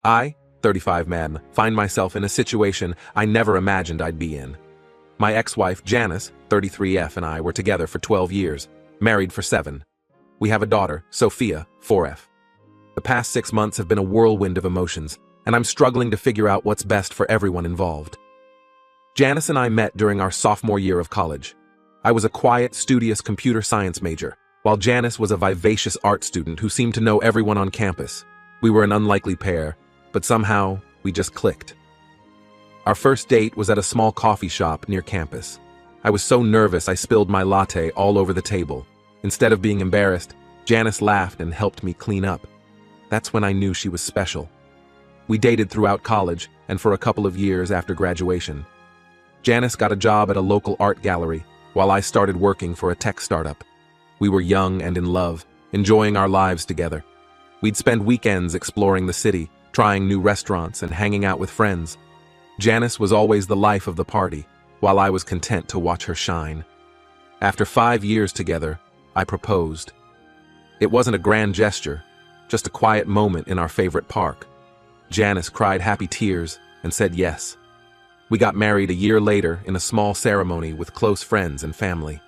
I, 35 man, find myself in a situation I never imagined I'd be in. My ex-wife, Janice, 33F, and I were together for 12 years, married for 7. We have a daughter, Sophia, 4F. The past 6 months have been a whirlwind of emotions, and I'm struggling to figure out what's best for everyone involved. Janice and I met during our sophomore year of college. I was a quiet, studious computer science major, while Janice was a vivacious art student who seemed to know everyone on campus. We were an unlikely pair, but somehow we just clicked. Our first date was at a small coffee shop near campus. I was so nervous I spilled my latte all over the table. Instead of being embarrassed, Janice laughed and helped me clean up. That's when I knew she was special. We dated throughout college and for a couple of years after graduation. Janice got a job at a local art gallery, while I started working for a tech startup. We were young and in love, enjoying our lives together. We'd spend weekends exploring the city, trying new restaurants and hanging out with friends. Janice was always the life of the party, while I was content to watch her shine. After 5 years together, I proposed. It wasn't a grand gesture, just a quiet moment in our favorite park. Janice cried happy tears and said yes. We got married a year later in a small ceremony with close friends and family.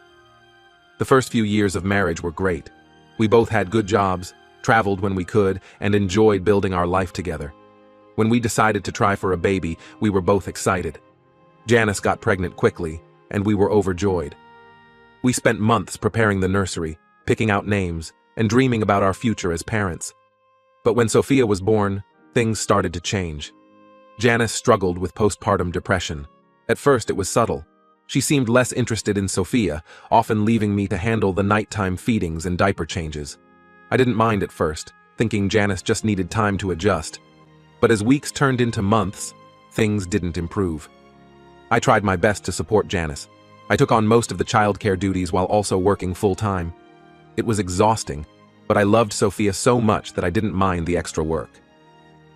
The first few years of marriage were great. We both had good jobs, traveled when we could, and enjoyed building our life together. When we decided to try for a baby, we were both excited. Janice got pregnant quickly, and we were overjoyed. We spent months preparing the nursery, picking out names, and dreaming about our future as parents. But when Sophia was born, things started to change. Janice struggled with postpartum depression. At first, it was subtle. She seemed less interested in Sophia, often leaving me to handle the nighttime feedings and diaper changes. I didn't mind at first, thinking Janice just needed time to adjust. But as weeks turned into months, things didn't improve. I tried my best to support Janice. I took on most of the childcare duties while also working full-time. It was exhausting, but I loved Sophia so much that I didn't mind the extra work.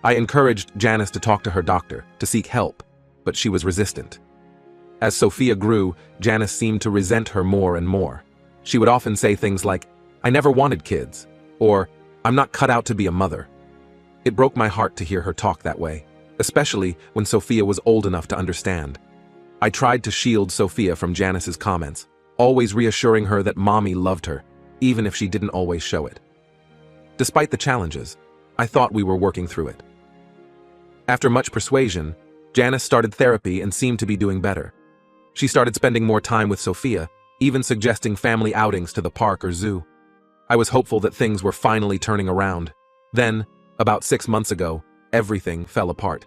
I encouraged Janice to talk to her doctor, to seek help, but she was resistant. As Sophia grew, Janice seemed to resent her more and more. She would often say things like, "I never wanted kids," or "I'm not cut out to be a mother." It broke my heart to hear her talk that way, especially when Sophia was old enough to understand. I tried to shield Sophia from Janice's comments, always reassuring her that mommy loved her, even if she didn't always show it. Despite the challenges, I thought we were working through it. After much persuasion, Janice started therapy and seemed to be doing better. She started spending more time with Sophia, even suggesting family outings to the park or zoo. I was hopeful that things were finally turning around. Then, about 6 months ago, everything fell apart.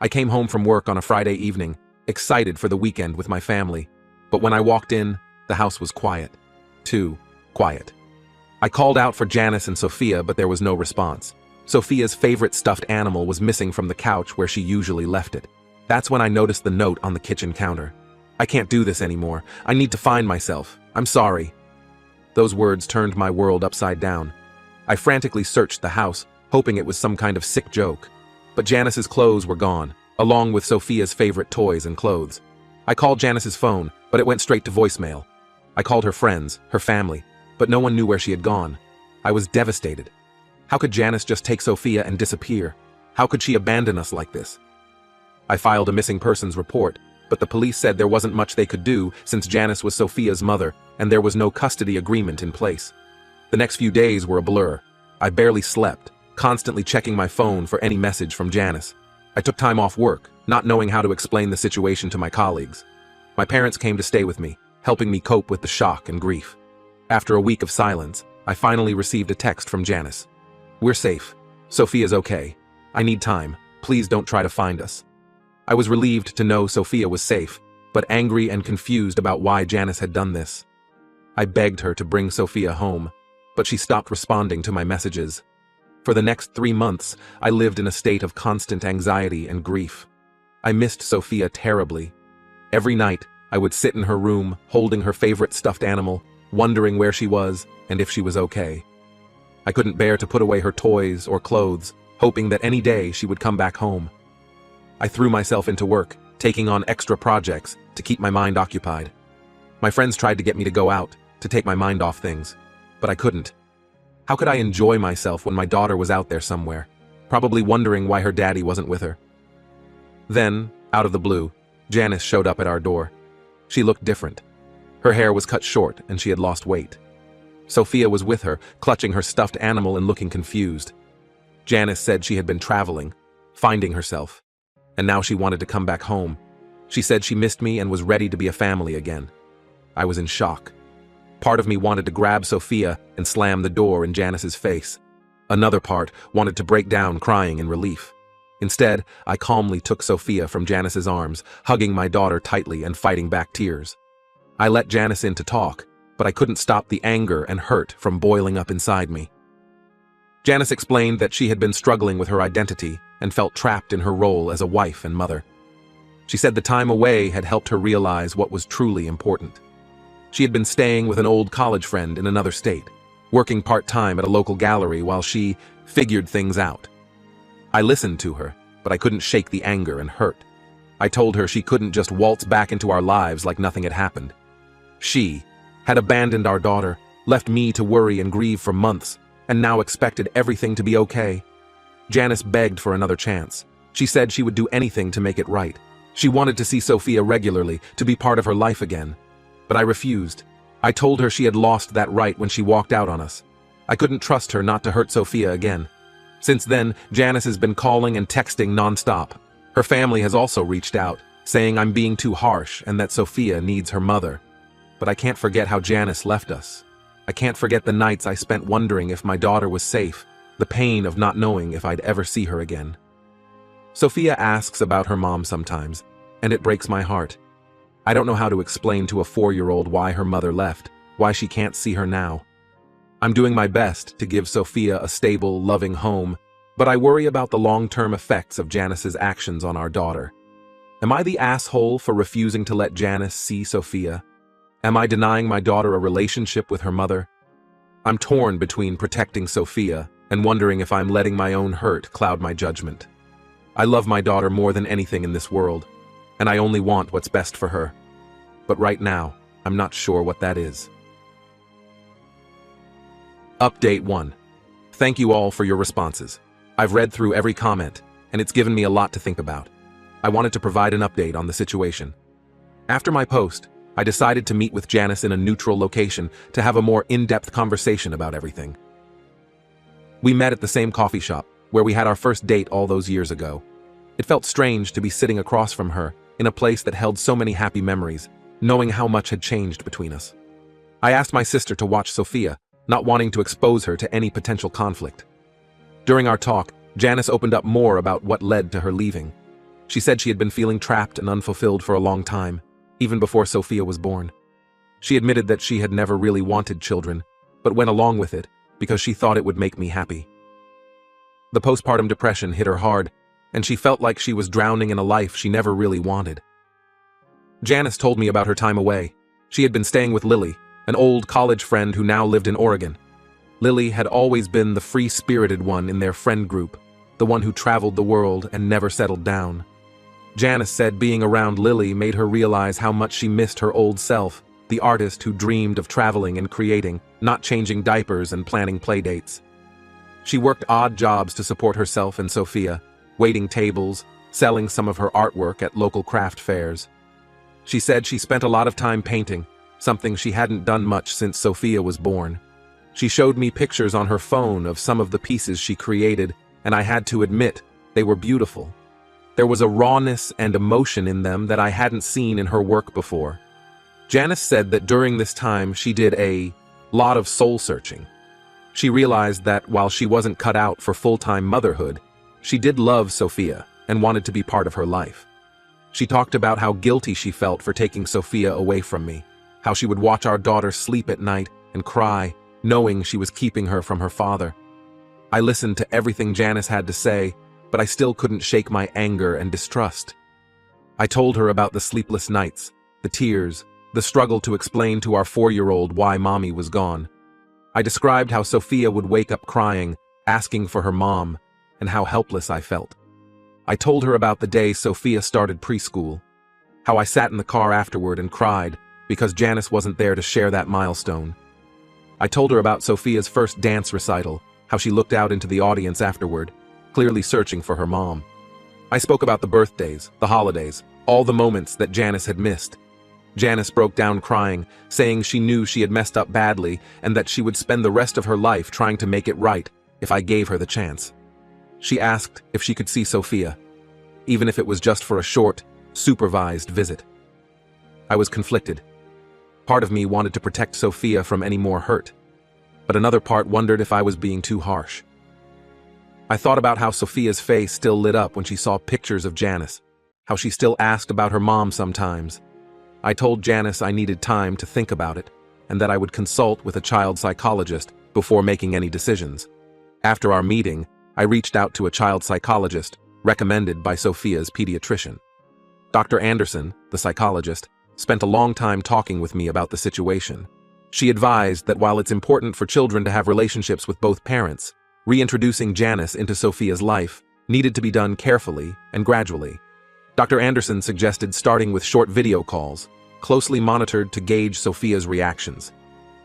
I came home from work on a Friday evening, excited for the weekend with my family. But when I walked in, the house was quiet. Too quiet. I called out for Janice and Sophia, but there was no response. Sophia's favorite stuffed animal was missing from the couch where she usually left it. That's when I noticed the note on the kitchen counter. "I can't do this anymore. I need to find myself. I'm sorry." Those words turned my world upside down. I frantically searched the house, hoping it was some kind of sick joke. But Janice's clothes were gone, along with Sophia's favorite toys and clothes. I called Janice's phone, but it went straight to voicemail. I called her friends, her family, but no one knew where she had gone. I was devastated. How could Janice just take Sophia and disappear? How could she abandon us like this? I filed a missing persons report, but the police said there wasn't much they could do since Janice was Sophia's mother and there was no custody agreement in place. The next few days were a blur. I barely slept, constantly checking my phone for any message from Janice. I took time off work, not knowing how to explain the situation to my colleagues. My parents came to stay with me, helping me cope with the shock and grief. After a week of silence, I finally received a text from Janice. "We're safe. Sophia's okay. I need time. Please don't try to find us." I was relieved to know Sophia was safe, but angry and confused about why Janice had done this. I begged her to bring Sophia home, but she stopped responding to my messages. For the next 3 months, I lived in a state of constant anxiety and grief. I missed Sophia terribly. Every night, I would sit in her room, holding her favorite stuffed animal, wondering where she was and if she was okay. I couldn't bear to put away her toys or clothes, hoping that any day she would come back home. I threw myself into work, taking on extra projects to keep my mind occupied. My friends tried to get me to go out, to take my mind off things, but I couldn't. How could I enjoy myself when my daughter was out there somewhere? probably wondering why her daddy wasn't with her. Then, out of the blue, Janice showed up at our door. She looked different. Her hair was cut short and she had lost weight. Sophia was with her, clutching her stuffed animal and looking confused. Janice said she had been traveling, finding herself, and now she wanted to come back home. She said she missed me and was ready to be a family again. I was in shock. Part of me wanted to grab Sophia and slam the door in Janice's face. Another part wanted to break down crying in relief. Instead, I calmly took Sophia from Janice's arms, hugging my daughter tightly and fighting back tears. I let Janice in to talk, but I couldn't stop the anger and hurt from boiling up inside me. Janice explained that she had been struggling with her identity and felt trapped in her role as a wife and mother. She said the time away had helped her realize what was truly important. She had been staying with an old college friend in another state, working part-time at a local gallery while she figured things out. I listened to her, but I couldn't shake the anger and hurt. I told her she couldn't just waltz back into our lives like nothing had happened. She had abandoned our daughter, left me to worry and grieve for months, and now expected everything to be okay. Janice begged for another chance. She said she would do anything to make it right. She wanted to see Sophia regularly, to be part of her life again. But I refused. I told her she had lost that right when she walked out on us. I couldn't trust her not to hurt Sophia again. Since then, Janice has been calling and texting nonstop. Her family has also reached out, saying I'm being too harsh and that Sophia needs her mother. But I can't forget how Janice left us. I can't forget the nights I spent wondering if my daughter was safe, the pain of not knowing if I'd ever see her again. Sophia asks about her mom sometimes, and it breaks my heart. I don't know how to explain to a 4-year-old why her mother left, why she can't see her now. I'm doing my best to give Sophia a stable, loving home, but I worry about the long-term effects of Janice's actions on our daughter. Am I the asshole for refusing to let Janice see Sophia? Am I denying my daughter a relationship with her mother? I'm torn between protecting Sophia and wondering if I'm letting my own hurt cloud my judgment. I love my daughter more than anything in this world, and I only want what's best for her. But right now, I'm not sure what that is. Update 1. Thank you all for your responses. I've read through every comment, and it's given me a lot to think about. I wanted to provide an update on the situation. After my post, I decided to meet with Janice in a neutral location to have a more in-depth conversation about everything. We met at the same coffee shop, where we had our first date all those years ago. It felt strange to be sitting across from her, in a place that held so many happy memories, knowing how much had changed between us. I asked my sister to watch Sophia, not wanting to expose her to any potential conflict. During our talk, Janice opened up more about what led to her leaving. She said she had been feeling trapped and unfulfilled for a long time, even before Sophia was born. She admitted that she had never really wanted children, but went along with it because she thought it would make me happy. The postpartum depression hit her hard, and she felt like she was drowning in a life she never really wanted. Janice told me about her time away. She had been staying with Lily, an old college friend who now lived in Oregon. Lily had always been the free-spirited one in their friend group, the one who traveled the world and never settled down. Janice said being around Lily made her realize how much she missed her old self, the artist who dreamed of traveling and creating, not changing diapers and planning playdates. She worked odd jobs to support herself and Sophia, waiting tables, selling some of her artwork at local craft fairs. She said she spent a lot of time painting, something she hadn't done much since Sophia was born. She showed me pictures on her phone of some of the pieces she created, and I had to admit, they were beautiful. There was a rawness and emotion in them that I hadn't seen in her work before. Janice said that during this time she did a lot of soul-searching. She realized that while she wasn't cut out for full-time motherhood, she did love Sophia and wanted to be part of her life. She talked about how guilty she felt for taking Sophia away from me, how she would watch our daughter sleep at night and cry, knowing she was keeping her from her father. I listened to everything Janice had to say, but I still couldn't shake my anger and distrust. I told her about the sleepless nights, the tears, the struggle to explain to our 4-year-old why Mommy was gone. I described how Sophia would wake up crying, asking for her mom, and how helpless I felt. I told her about the day Sophia started preschool, how I sat in the car afterward and cried because Janice wasn't there to share that milestone. I told her about Sophia's first dance recital, how she looked out into the audience afterward, clearly searching for her mom. I spoke about the birthdays, the holidays, all the moments that Janice had missed. Janice broke down crying, saying she knew she had messed up badly and that she would spend the rest of her life trying to make it right if I gave her the chance. She asked if she could see Sophia, even if it was just for a short, supervised visit. I was conflicted. Part of me wanted to protect Sophia from any more hurt, but another part wondered if I was being too harsh. I thought about how Sophia's face still lit up when she saw pictures of Janice, how she still asked about her mom sometimes. I told Janice I needed time to think about it, and that I would consult with a child psychologist before making any decisions. After our meeting, I reached out to a child psychologist recommended by Sophia's pediatrician. Dr. Anderson, the psychologist, spent a long time talking with me about the situation. She advised that while it's important for children to have relationships with both parents, reintroducing Janice into Sophia's life needed to be done carefully and gradually. Dr. Anderson suggested starting with short video calls, closely monitored to gauge Sophia's reactions.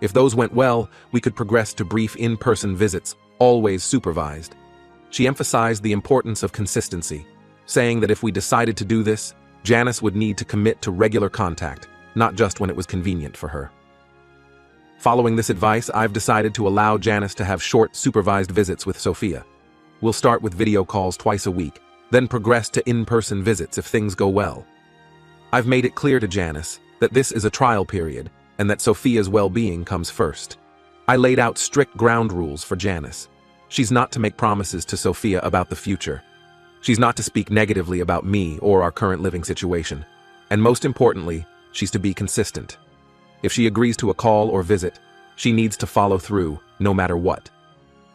If those went well, we could progress to brief in-person visits, always supervised. She emphasized the importance of consistency, saying that if we decided to do this, Janice would need to commit to regular contact, not just when it was convenient for her. Following this advice, I've decided to allow Janice to have short, supervised visits with Sophia. We'll start with video calls twice a week, then progress to in-person visits if things go well. I've made it clear to Janice that this is a trial period and that Sophia's well-being comes first. I laid out strict ground rules for Janice. She's not to make promises to Sophia about the future. She's not to speak negatively about me or our current living situation. And most importantly, she's to be consistent. If she agrees to a call or visit, she needs to follow through, no matter what.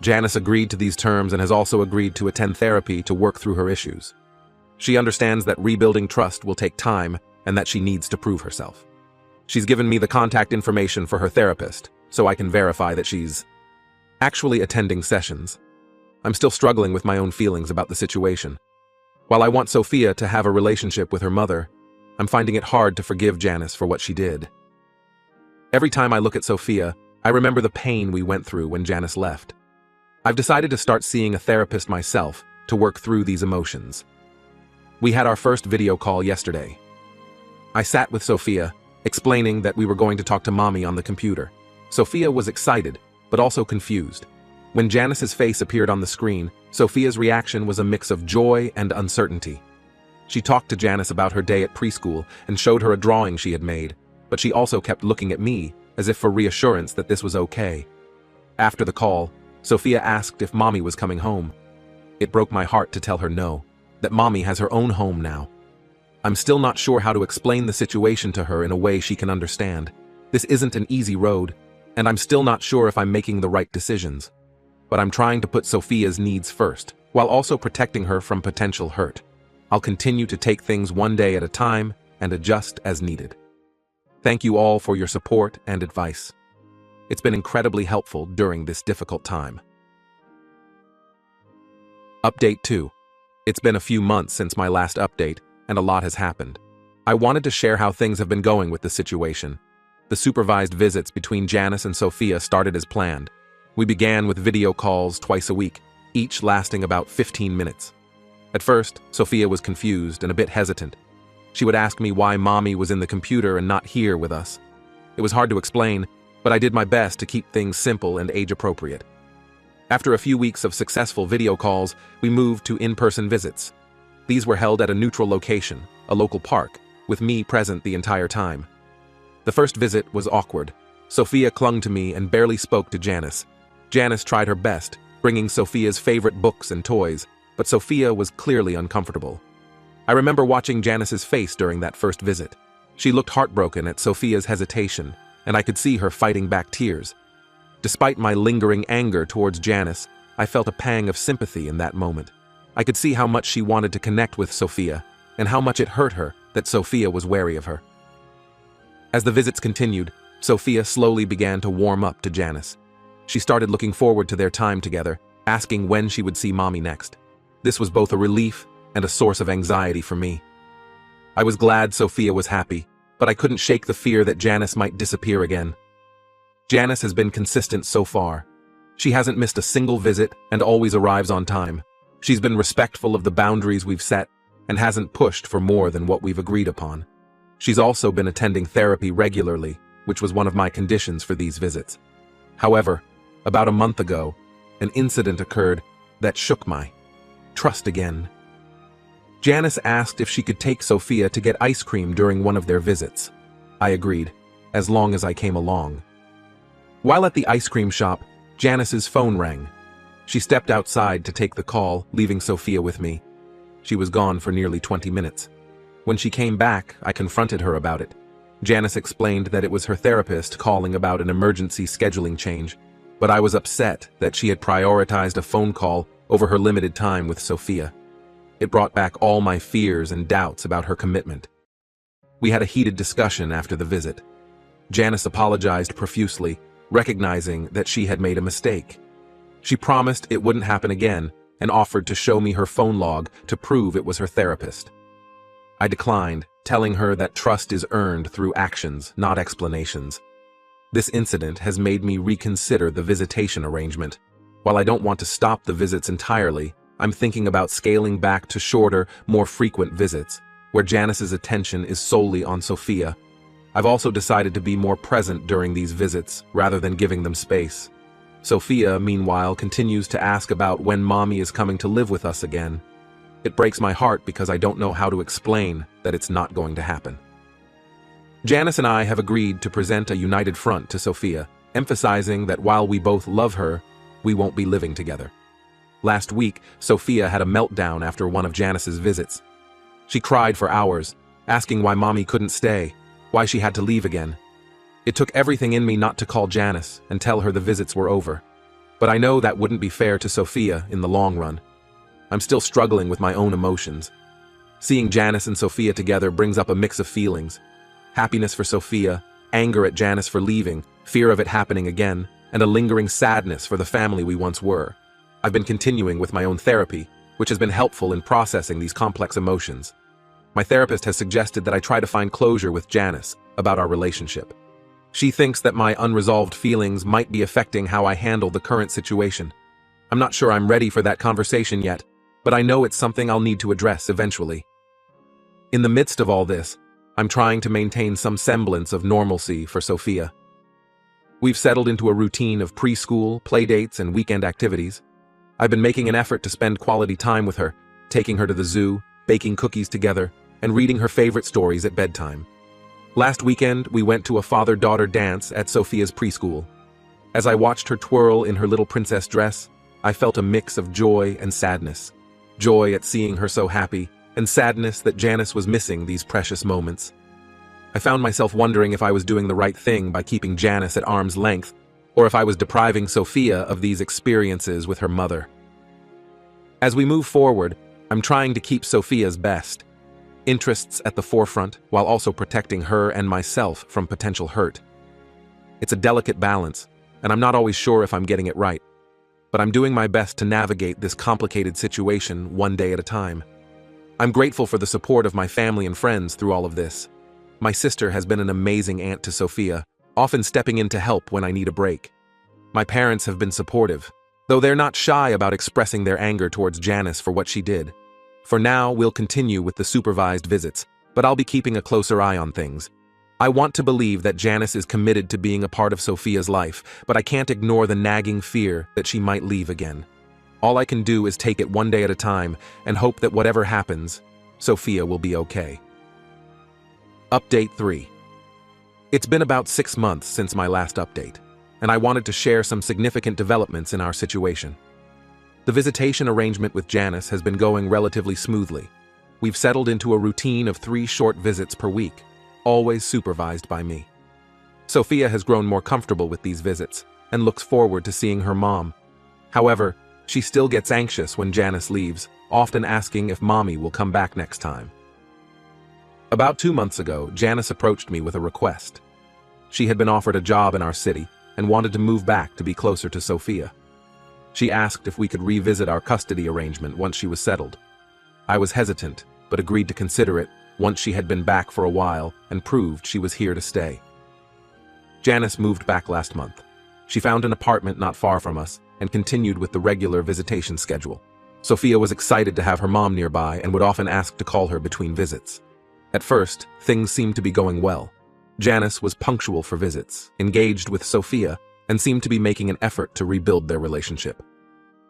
Janice agreed to these terms and has also agreed to attend therapy to work through her issues. She understands that rebuilding trust will take time and that she needs to prove herself. She's given me the contact information for her therapist, so I can verify that she's actually attending sessions. I'm still struggling with my own feelings about the situation. While I want Sophia to have a relationship with her mother, I'm finding it hard to forgive Janice for what she did. Every time I look at Sophia, I remember the pain we went through when Janice left. I've decided to start seeing a therapist myself to work through these emotions. We had our first video call yesterday. I sat with Sophia, explaining that we were going to talk to Mommy on the computer. Sophia was excited, but also confused. When Janice's face appeared on the screen, Sophia's reaction was a mix of joy and uncertainty. She talked to Janice about her day at preschool and showed her a drawing she had made, but she also kept looking at me as if for reassurance that this was okay. After the call, Sophia asked if Mommy was coming home. It broke my heart to tell her no, that Mommy has her own home now. I'm still not sure how to explain the situation to her in a way she can understand. This isn't an easy road, and I'm still not sure if I'm making the right decisions. But I'm trying to put Sophia's needs first, while also protecting her from potential hurt. I'll continue to take things one day at a time and adjust as needed. Thank you all for your support and advice. It's been incredibly helpful during this difficult time. Update 2. It's been a few months since my last update, and a lot has happened. I wanted to share how things have been going with the situation. The supervised visits between Janice and Sophia started as planned. We began with video calls twice a week, each lasting about 15 minutes. At first, Sophia was confused and a bit hesitant. She would ask me why Mommy was in the computer and not here with us. It was hard to explain, but I did my best to keep things simple and age-appropriate. After a few weeks of successful video calls, we moved to in-person visits. These were held at a neutral location, a local park, with me present the entire time. The first visit was awkward. Sophia clung to me and barely spoke to Janice. Janice tried her best, bringing Sophia's favorite books and toys, but Sophia was clearly uncomfortable. I remember watching Janice's face during that first visit. She looked heartbroken at Sophia's hesitation, and I could see her fighting back tears. Despite my lingering anger towards Janice, I felt a pang of sympathy in that moment. I could see how much she wanted to connect with Sophia, and how much it hurt her that Sophia was wary of her. As the visits continued, Sophia slowly began to warm up to Janice. She started looking forward to their time together, asking when she would see Mommy next. This was both a relief and a source of anxiety for me. I was glad Sophia was happy, but I couldn't shake the fear that Janice might disappear again. Janice has been consistent so far. She hasn't missed a single visit and always arrives on time. She's been respectful of the boundaries we've set and hasn't pushed for more than what we've agreed upon. She's also been attending therapy regularly, which was one of my conditions for these visits. However, about a month ago, an incident occurred that shook my trust again. Janice asked if she could take Sophia to get ice cream during one of their visits. I agreed, as long as I came along. While at the ice cream shop, Janice's phone rang. She stepped outside to take the call, leaving Sophia with me. She was gone for nearly 20 minutes. When she came back, I confronted her about it. Janice explained that it was her therapist calling about an emergency scheduling change, but I was upset that she had prioritized a phone call over her limited time with Sophia. It brought back all my fears and doubts about her commitment. We had a heated discussion after the visit. Janice apologized profusely, recognizing that she had made a mistake. She promised it wouldn't happen again and offered to show me her phone log to prove it was her therapist. I declined, telling her that trust is earned through actions, not explanations. This incident has made me reconsider the visitation arrangement. While I don't want to stop the visits entirely, I'm thinking about scaling back to shorter, more frequent visits, where Janice's attention is solely on Sophia. I've also decided to be more present during these visits, rather than giving them space. Sophia, meanwhile, continues to ask about when Mommy is coming to live with us again. It breaks my heart because I don't know how to explain that it's not going to happen. Janice and I have agreed to present a united front to Sophia, emphasizing that while we both love her, we won't be living together. Last week, Sophia had a meltdown after one of Janice's visits. She cried for hours, asking why Mommy couldn't stay, why she had to leave again. It took everything in me not to call Janice and tell her the visits were over. But I know that wouldn't be fair to Sophia in the long run. I'm still struggling with my own emotions. Seeing Janice and Sophia together brings up a mix of feelings. Happiness for Sophia, anger at Janice for leaving, fear of it happening again, and a lingering sadness for the family we once were. I've been continuing with my own therapy, which has been helpful in processing these complex emotions. My therapist has suggested that I try to find closure with Janice about our relationship. She thinks that my unresolved feelings might be affecting how I handle the current situation. I'm not sure I'm ready for that conversation yet, but I know it's something I'll need to address eventually. In the midst of all this, I'm trying to maintain some semblance of normalcy for Sophia. We've settled into a routine of preschool, playdates, and weekend activities. I've been making an effort to spend quality time with her, taking her to the zoo, baking cookies together, and reading her favorite stories at bedtime. Last weekend, we went to a father-daughter dance at Sophia's preschool. As I watched her twirl in her little princess dress, I felt a mix of joy and sadness. Joy at seeing her so happy, and sadness that Janice was missing these precious moments. I found myself wondering if I was doing the right thing by keeping Janice at arm's length, or if I was depriving Sophia of these experiences with her mother. As we move forward, I'm trying to keep Sophia's best interests at the forefront while also protecting her and myself from potential hurt. It's a delicate balance, and I'm not always sure if I'm getting it right, but I'm doing my best to navigate this complicated situation one day at a time. I'm grateful for the support of my family and friends through all of this. My sister has been an amazing aunt to Sophia, often stepping in to help when I need a break. My parents have been supportive, though they're not shy about expressing their anger towards Janice for what she did. For now, we'll continue with the supervised visits, but I'll be keeping a closer eye on things. I want to believe that Janice is committed to being a part of Sophia's life, but I can't ignore the nagging fear that she might leave again. All I can do is take it one day at a time and hope that whatever happens, Sophia will be okay. Update 3. It's been about 6 months since my last update, and I wanted to share some significant developments in our situation. The visitation arrangement with Janice has been going relatively smoothly. We've settled into a routine of 3 short visits per week, always supervised by me. Sophia has grown more comfortable with these visits and looks forward to seeing her mom. However, she still gets anxious when Janice leaves, often asking if Mommy will come back next time. About 2 months ago, Janice approached me with a request. She had been offered a job in our city and wanted to move back to be closer to Sophia. She asked if we could revisit our custody arrangement once she was settled. I was hesitant, but agreed to consider it once she had been back for a while and proved she was here to stay. Janice moved back last month. She found an apartment not far from us and continued with the regular visitation schedule. Sophia was excited to have her mom nearby and would often ask to call her between visits. At first, things seemed to be going well. Janice was punctual for visits, engaged with Sophia, and seemed to be making an effort to rebuild their relationship.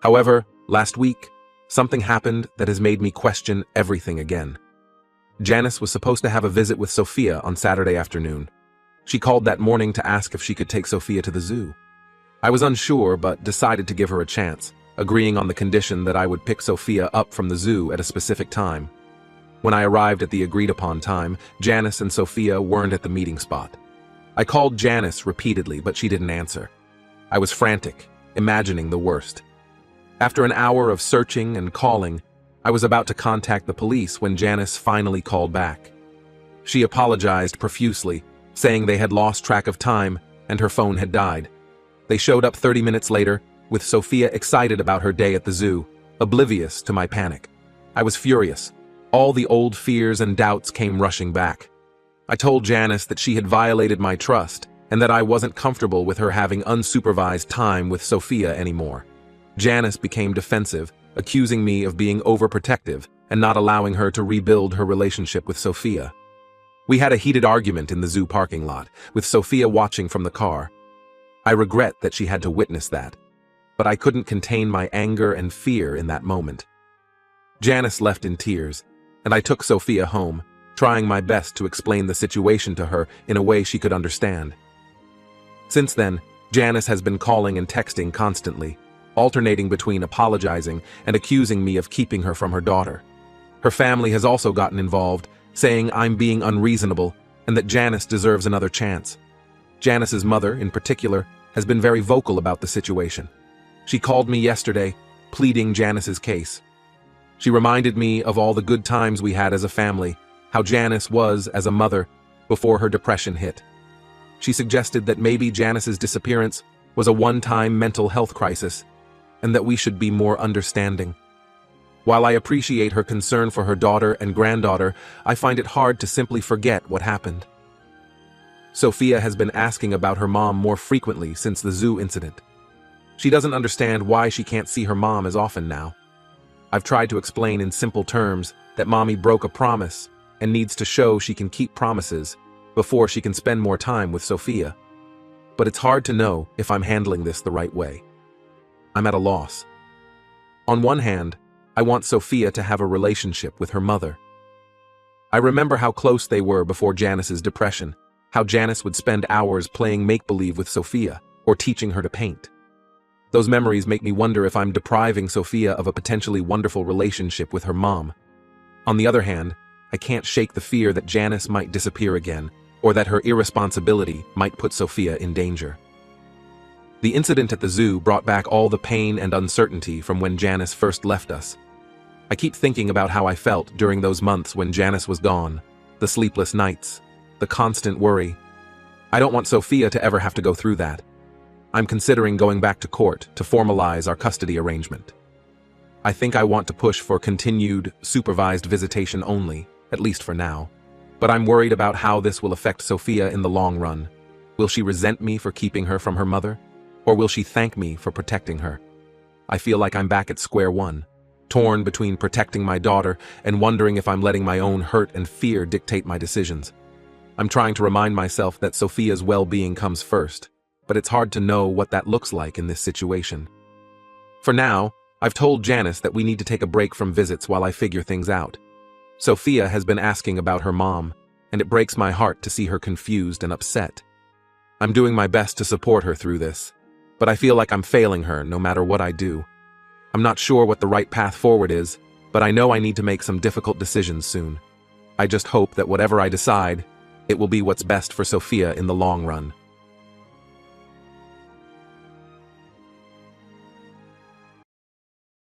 However, last week, something happened that has made me question everything again. Janice was supposed to have a visit with Sophia on Saturday afternoon. She called that morning to ask if she could take Sophia to the zoo. I was unsure, but decided to give her a chance, agreeing on the condition that I would pick Sophia up from the zoo at a specific time. When I arrived at the agreed-upon time, Janice and Sophia weren't at the meeting spot. I called Janice repeatedly, but she didn't answer. I was frantic, imagining the worst. After an hour of searching and calling, I was about to contact the police when Janice finally called back. She apologized profusely, saying they had lost track of time and her phone had died. They showed up 30 minutes later, with Sophia excited about her day at the zoo, oblivious to my panic. I was furious. All the old fears and doubts came rushing back. I told Janice that she had violated my trust and that I wasn't comfortable with her having unsupervised time with Sophia anymore. Janice became defensive, accusing me of being overprotective and not allowing her to rebuild her relationship with Sophia. We had a heated argument in the zoo parking lot, with Sophia watching from the car. I regret that she had to witness that, but I couldn't contain my anger and fear in that moment. Janice left in tears, and I took Sophia home, trying my best to explain the situation to her in a way she could understand. Since then, Janice has been calling and texting constantly, alternating between apologizing and accusing me of keeping her from her daughter. Her family has also gotten involved, saying I'm being unreasonable and that Janice deserves another chance. Janice's mother, in particular, has been very vocal about the situation. She called me yesterday, pleading Janice's case. She reminded me of all the good times we had as a family, how Janice was as a mother before her depression hit. She suggested that maybe Janice's disappearance was a one-time mental health crisis, and that we should be more understanding. While I appreciate her concern for her daughter and granddaughter, I find it hard to simply forget what happened. Sophia has been asking about her mom more frequently since the zoo incident. She doesn't understand why she can't see her mom as often now. I've tried to explain in simple terms that mommy broke a promise and needs to show she can keep promises before she can spend more time with Sophia. But it's hard to know if I'm handling this the right way. I'm at a loss. On one hand, I want Sophia to have a relationship with her mother. I remember how close they were before Janice's depression, how Janice would spend hours playing make-believe with Sophia or teaching her to paint. Those memories make me wonder if I'm depriving Sophia of a potentially wonderful relationship with her mom. On the other hand, I can't shake the fear that Janice might disappear again, or that her irresponsibility might put Sophia in danger. The incident at the zoo brought back all the pain and uncertainty from when Janice first left us. I keep thinking about how I felt during those months when Janice was gone, the sleepless nights, the constant worry. I don't want Sophia to ever have to go through that. I'm considering going back to court to formalize our custody arrangement. I think I want to push for continued, supervised visitation only, at least for now. But I'm worried about how this will affect Sophia in the long run. Will she resent me for keeping her from her mother? Or will she thank me for protecting her? I feel like I'm back at square one, torn between protecting my daughter and wondering if I'm letting my own hurt and fear dictate my decisions. I'm trying to remind myself that Sophia's well-being comes first, but it's hard to know what that looks like in this situation. For now, I've told Janice that we need to take a break from visits while I figure things out. Sophia has been asking about her mom, and it breaks my heart to see her confused and upset. I'm doing my best to support her through this, but I feel like I'm failing her no matter what I do. I'm not sure what the right path forward is, but I know I need to make some difficult decisions soon. I just hope that whatever I decide, it will be what's best for Sophia in the long run.